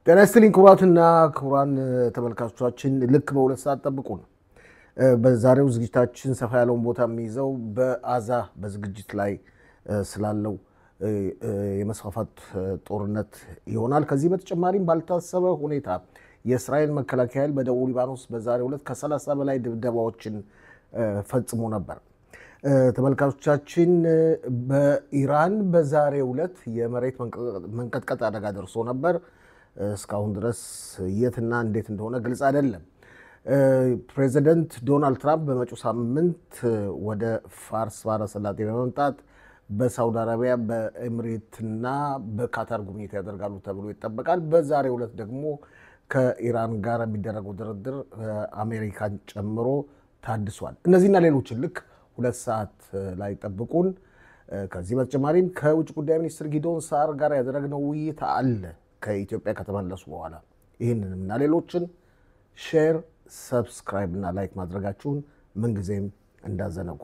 ጤና ይስጥልኝ ክቡራትና ክቡራን ተመልካቾቻችን ልክ በሁለት ሰዓት ጠብቁን። በዛሬው ዝግጅታችን ሰፋ ያለውን ቦታ የሚይዘው በአዛ በዝግጅት ላይ ስላለው የመስፋፋት ጦርነት ይሆናል። ከዚህ በተጨማሪም ባልታሰበ ሁኔታ የእስራኤል መከላከያ ኃይል በደቡብ ሊባኖስ በዛሬው ዕለት ከ30 በላይ ድብደባዎችን ፈጽሞ ነበር። ተመልካቾቻችን በኢራን በዛሬው ዕለት የመሬት መንቀጥቀጥ አደጋ ደርሶ ነበር። እስካሁን ድረስ የትና እንዴት እንደሆነ ግልጽ አይደለም። ፕሬዚደንት ዶናልድ ትራምፕ በመጪው ሳምንት ወደ ፋርስ ባህረ ሰላጤ በመምጣት በሳውዲ አረቢያ በኤምሬትና በካታር ጉብኝት ያደርጋሉ ተብሎ ይጠበቃል። በዛሬው ዕለት ደግሞ ከኢራን ጋር የሚደረገው ድርድር አሜሪካን ጨምሮ ታድሷል። እነዚህና ሌሎችን ልክ 2 ሰዓት ላይ ጠብቁን። ከዚህ በተጨማሪም ከውጭ ጉዳይ ሚኒስትር ጊዶን ሳር ጋር ያደረግነው ውይይት አለ ከኢትዮጵያ ከተመለሱ በኋላ። ይህንንም እና ሌሎችን ሼር፣ ሰብስክራይብ እና ላይክ ማድረጋችሁን ምንጊዜም እንዳዘነጉ